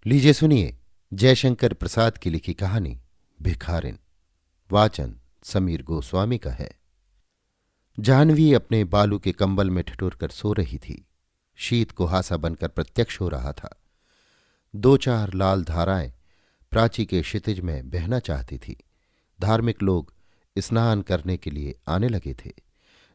लीजिए सुनिए जयशंकर प्रसाद की लिखी कहानी भिखारिन। वाचन समीर गोस्वामी का है। जाह्नवी अपने बालू के कंबल में ठिठुर कर सो रही थी। शीत कुहासा बनकर प्रत्यक्ष हो रहा था। दो चार लाल धाराएं प्राची के क्षितिज में बहना चाहती थी। धार्मिक लोग स्नान करने के लिए आने लगे थे।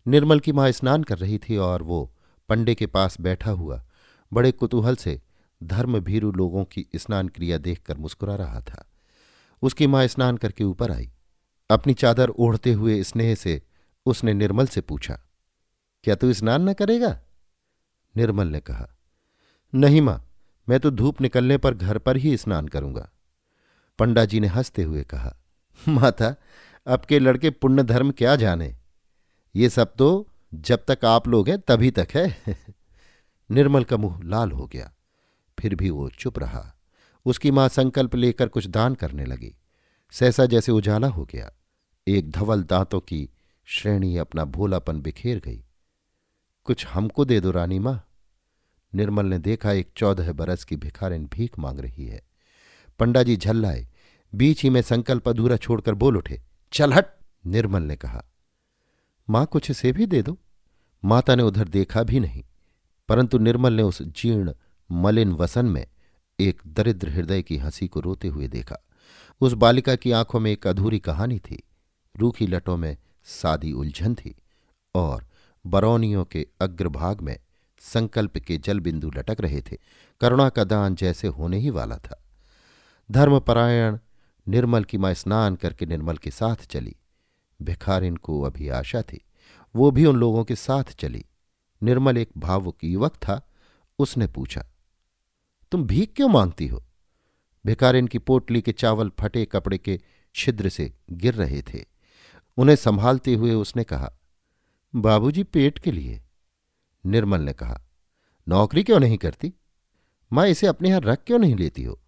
निर्मल की माँ स्नान कर रही थी और वो पंडे के पास बैठा हुआ बड़े कुतूहल से धर्मभीरू लोगों की स्नान क्रिया देखकर मुस्कुरा रहा था। उसकी माँ स्नान करके ऊपर आई। अपनी चादर ओढ़ते हुए स्नेह से उसने निर्मल से पूछा, क्या तू स्नान न करेगा? निर्मल ने कहा, नहीं माँ, मैं तो धूप निकलने पर घर पर ही स्नान करूंगा। पंडा जी ने हंसते हुए कहा, माता, अब के लड़के पुण्य धर्म क्या जाने, ये सब तो जब तक आप लोग हैं तभी तक है। निर्मल का मुंह लाल हो गया, फिर भी वो चुप रहा। उसकी मां संकल्प लेकर कुछ दान करने लगी। सहसा जैसे उजाला हो गया। एक धवल दांतों की श्रेणी अपना भोलापन बिखेर गई। कुछ हमको दे दो रानी मां। निर्मल ने देखा एक 14 बरस की भिखारिन भीख मांग रही है। पंडा जी झल्लाए, बीच ही में संकल्प अधूरा छोड़कर बोल उठे, चल हट। निर्मल ने कहा, मां कुछ से भी दे दो। माता ने उधर देखा भी नहीं, परंतु निर्मल ने उस जीर्ण मलिन वसन में एक दरिद्र हृदय की हंसी को रोते हुए देखा। उस बालिका की आंखों में एक अधूरी कहानी थी। रूखी लटों में सादी उलझन थी और बरौनियों के अग्रभाग में संकल्प के जल बिंदु लटक रहे थे। करुणा का दान जैसे होने ही वाला था। धर्मपरायण निर्मल की मां स्नान करके निर्मल के साथ चली। भिखारिन को अभी आशा थी, वो भी उन लोगों के साथ चली। निर्मल एक भावुक युवक था। उसने पूछा, तुम भीख क्यों मांगती हो? भिखारिन की पोटली के चावल फटे कपड़े के छिद्र से गिर रहे थे। उन्हें संभालते हुए उसने कहा, बाबूजी, पेट के लिए। निर्मल ने कहा, नौकरी क्यों नहीं करती? मां, इसे अपने यहां रख क्यों नहीं लेती हो?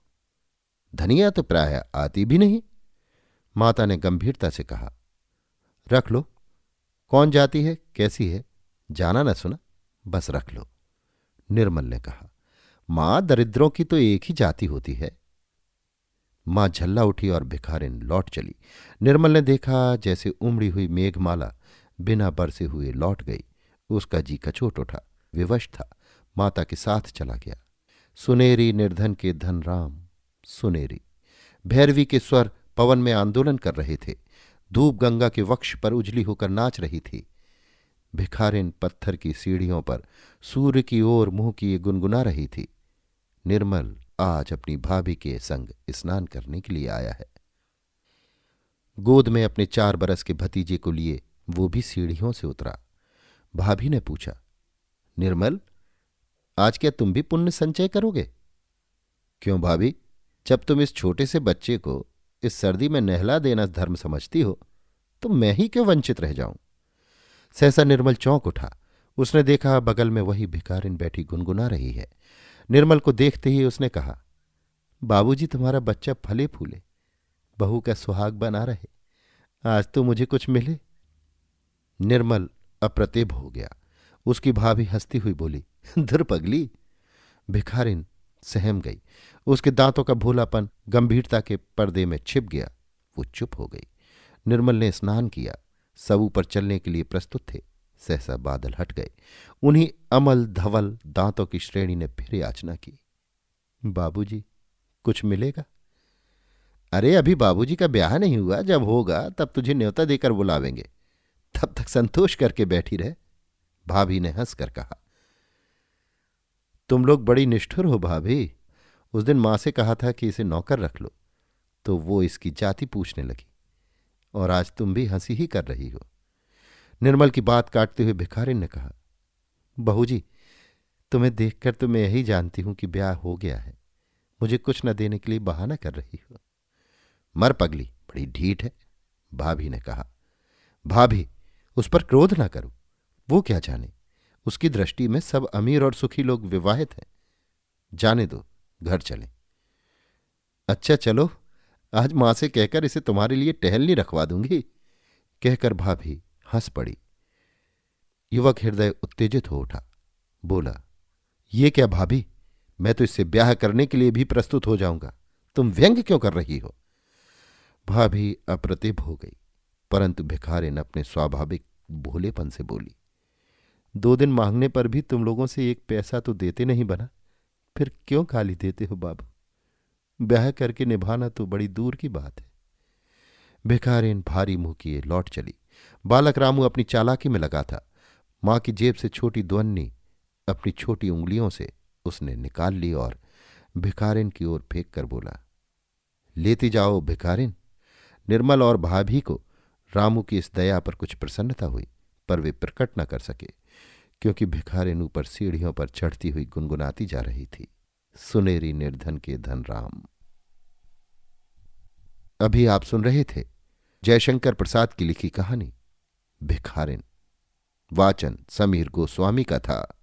धनिया तो प्राय आती भी नहीं। माता ने गंभीरता से कहा, रख लो। कौन जाती है, कैसी है, जाना न सुना, बस रख लो। निर्मल ने कहा, मां, दरिद्रों की तो एक ही जाति होती है। मां झल्ला उठी और भिखारिन लौट चली। निर्मल ने देखा जैसे उमड़ी हुई मेघमाला बिना बरसे हुए लौट गई। उसका जी कचोट उठा, विवश था, माता के साथ चला गया। सुनेरी निर्धन के धन राम सुनेरी। भैरवी के स्वर पवन में आंदोलन कर रहे थे। धूप गंगा के वक्ष पर उजली होकर नाच रही थी। भिखारिन पत्थर की सीढ़ियों पर सूर्य की ओर मुंह किए गुनगुना रही थी। निर्मल आज अपनी भाभी के संग स्नान करने के लिए आया है। गोद में अपने 4 बरस के भतीजे को लिए वो भी सीढ़ियों से उतरा। भाभी ने पूछा, निर्मल, आज क्या तुम भी पुण्य संचय करोगे? क्यों भाभी, जब तुम इस छोटे से बच्चे को इस सर्दी में नहला देना धर्म समझती हो, तो मैं ही क्यों वंचित रह जाऊं? सहसा निर्मल चौंक उठा। उसने देखा बगल में वही भिखारिन बैठी गुनगुना रही है। निर्मल को देखते ही उसने कहा, बाबूजी, तुम्हारा बच्चा फले फूले, बहू का सुहाग बना रहे, आज तो मुझे कुछ मिले। निर्मल अप्रतिभ हो गया। उसकी भाभी हंसती हुई बोली, धुर पगली। भिखारिन सहम गई। उसके दांतों का भोलापन गंभीरता के पर्दे में छिप गया। वो चुप हो गई। निर्मल ने स्नान किया। सब ऊपर चलने के लिए प्रस्तुत थे। सहसा बादल हट गए। उन्हीं अमल धवल दांतों की श्रेणी ने फिर याचना की, बाबूजी, कुछ मिलेगा? अरे, अभी बाबूजी का ब्याह नहीं हुआ, जब होगा तब तुझे न्योता देकर बुलावेंगे, तब तक संतोष करके बैठी रहे। भाभी ने हंसकर कहा, तुम लोग बड़ी निष्ठुर हो भाभी। उस दिन मां से कहा था कि इसे नौकर रख लो, तो वो इसकी जाति पूछने लगी, और आज तुम भी हंसी ही कर रही हो। निर्मल की बात काटते हुए भिखारिन ने कहा, बहू जी, तुम्हें देखकर तो मैं यही जानती हूं कि ब्याह हो गया है। मुझे कुछ न देने के लिए बहाना कर रही हो। मर पगली, बड़ी ढीठ है, भाभी ने कहा। भाभी, उस पर क्रोध ना करो। वो क्या जाने, उसकी दृष्टि में सब अमीर और सुखी लोग विवाहित हैं। जाने दो, घर चलें। अच्छा चलो, आज मां से कहकर इसे तुम्हारे लिए टहलनी रखवा दूंगी, कहकर भाभी हंस पड़ी। युवक हृदय उत्तेजित हो उठा। बोला, ये क्या भाभी, मैं तो इससे ब्याह करने के लिए भी प्रस्तुत हो जाऊंगा। तुम व्यंग क्यों कर रही हो? भाभी अप्रतिभ हो गई, परंतु भिखारिन अपने स्वाभाविक भोलेपन से बोली, 2 दिन मांगने पर भी तुम लोगों से 1 पैसा तो देते नहीं बना, फिर क्यों गाली देते हो बाबू? ब्याह करके निभाना तो बड़ी दूर की बात है। भिखारिन भारी मुंह किए लौट चली। बालक रामू अपनी चालाकी में लगा था। मां की जेब से छोटी दुअन्नी अपनी छोटी उंगलियों से उसने निकाल ली और भिखारिन की ओर फेंक कर बोला, लेती जाओ भिखारिन। निर्मल और भाभी को रामू की इस दया पर कुछ प्रसन्नता हुई, पर वे प्रकट न कर सके, क्योंकि भिखारिन ऊपर सीढ़ियों पर चढ़ती हुई गुनगुनाती जा रही थी, सुनेरी निर्धन के धन राम। अभी आप सुन रहे थे जयशंकर प्रसाद की लिखी कहानी भिखारिन। वाचन समीर गोस्वामी का था।